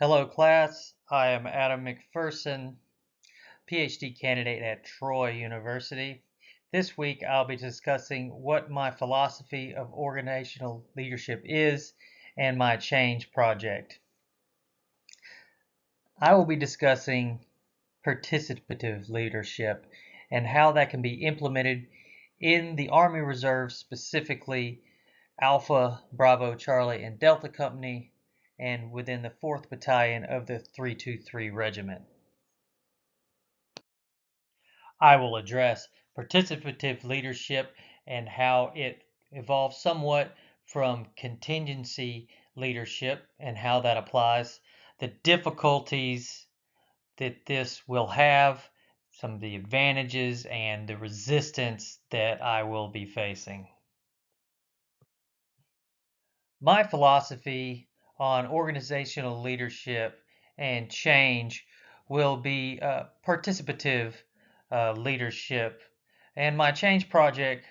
Hello, class. I am Adam McPherson, PhD candidate at Troy University. This week, I'll be discussing what my philosophy of organizational leadership is and my change project. I will be discussing participative leadership and how that can be implemented in the Army Reserve, specifically Alpha, Bravo, Charlie, and Delta Company, and within the 4th Battalion of the 323 Regiment. I will address participative leadership and how it evolves somewhat from contingency leadership and how that applies, the difficulties that this will have, some of the advantages, and the resistance that I will be facing. My philosophy on organizational leadership and change will be participative leadership, and my change project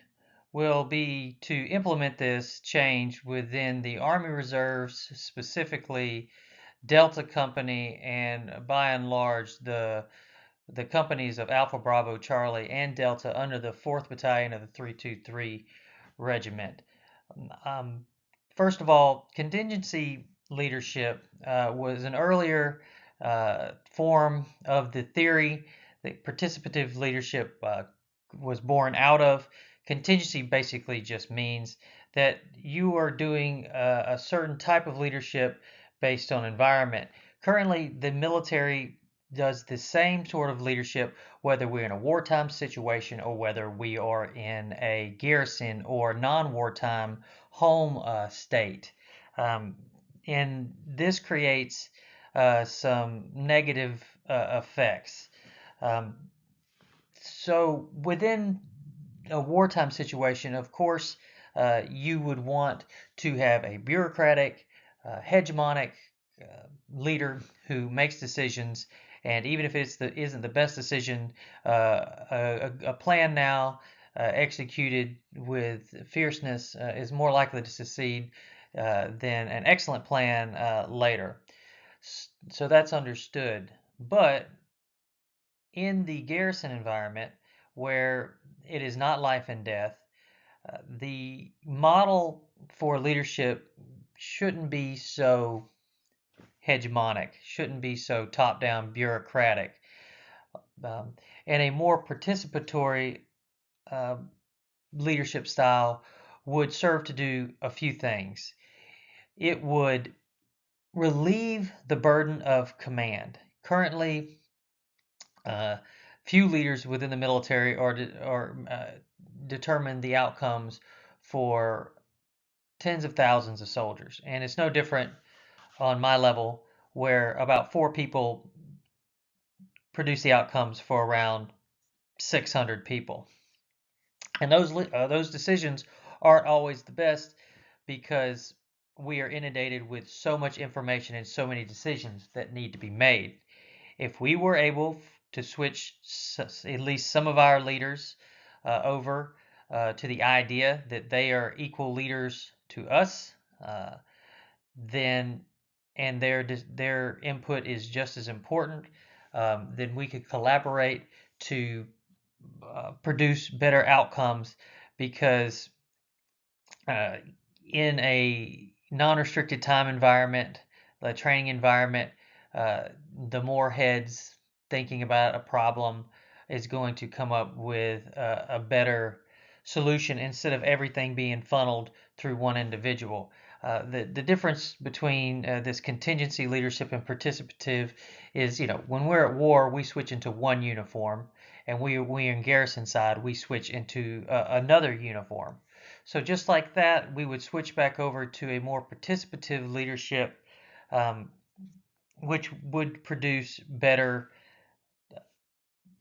will be to implement this change within the Army Reserves, specifically Delta Company, and by and large the companies of Alpha, Bravo, Charlie, and Delta under the 4th Battalion of the 323 Regiment. Um, First of all, contingency leadership was an earlier form of the theory that participative leadership was born out of. Contingency basically just means that you are doing a certain type of leadership based on environment. Currently, the military does the same sort of leadership whether we're in a wartime situation or whether we are in a garrison or non-wartime home state. Um, and this creates some negative effects. Um, so within a wartime situation, of course, you would want to have a bureaucratic, hegemonic leader who makes decisions, and even if isn't the best decision, a plan now executed with fierceness is more likely to succeed than an excellent plan later. So that's understood. But in the garrison environment, where it is not life and death, the model for leadership shouldn't be so hegemonic, shouldn't be so top down bureaucratic. Um, and a more participatory uh, leadership style would serve to do a few things. It would relieve the burden of command. Currently, few leaders within the military determine the outcomes for tens of thousands of soldiers. And it's no different on my level, where about 4 people produce the outcomes for around 600 people. And those decisions aren't always the best because we are inundated with so much information and so many decisions that need to be made. If we were able to switch at least some of our leaders over to the idea that they are equal leaders to us, then and their input is just as important, then we could collaborate to produce better outcomes because uh, in a non-restricted time environment, the training environment, uh, the more heads thinking about a problem is going to come up with a better solution instead of everything being funneled through one individual. The difference between this contingency leadership and participative is, when we're at war, we switch into one uniform, and we in garrison side, we switch into another uniform. So just like that, we would switch back over to a more participative leadership, um, which would produce better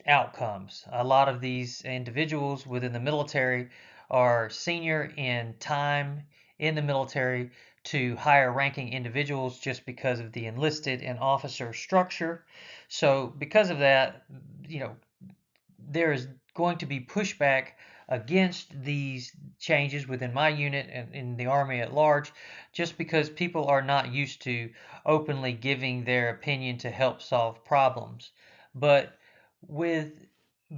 outcomes. A lot of these individuals within the military are senior in time in the military to higher ranking individuals just because of the enlisted and officer structure. So because of that, there is going to be pushback against these changes within my unit and in the Army at large, just because people are not used to openly giving their opinion to help solve problems. But with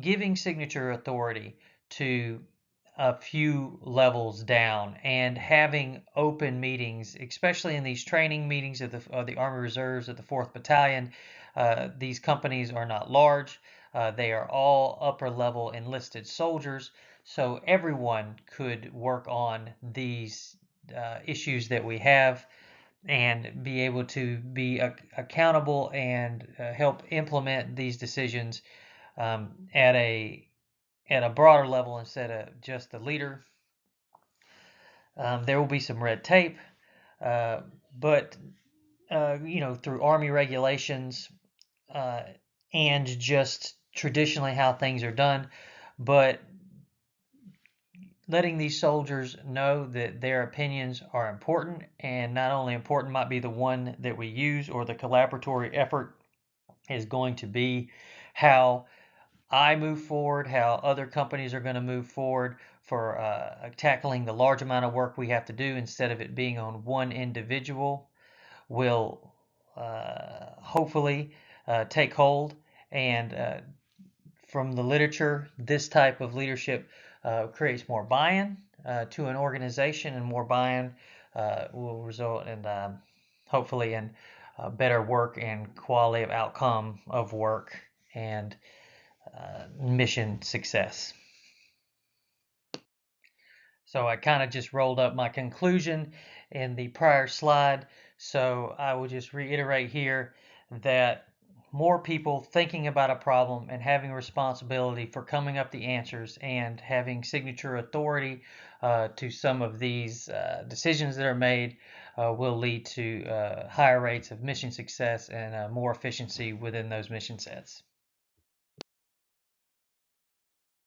giving signature authority to a few levels down and having open meetings, especially in these training meetings of the Army Reserves of the 4th Battalion. These companies are not large. They are all upper level enlisted soldiers, so everyone could work on these issues that we have and be able to be accountable and help implement these decisions at a broader level instead of just the leader. There will be some red tape, but through Army regulations uh, and just traditionally how things are done, but letting these soldiers know that their opinions are important, and not only important might be the one that we use, or the collaboratory effort is going to be how I move forward, how other companies are going to move forward for tackling the large amount of work we have to do instead of it being on one individual, will hopefully take hold. And from the literature, this type of leadership creates more buy-in to an organization, and more buy-in will result in hopefully in better work and quality of outcome of work and mission success. So I kind of just rolled up my conclusion in the prior slide. So I will just reiterate here that more people thinking about a problem and having responsibility for coming up the answers and having signature authority to some of these decisions that are made will lead to higher rates of mission success and more efficiency within those mission sets.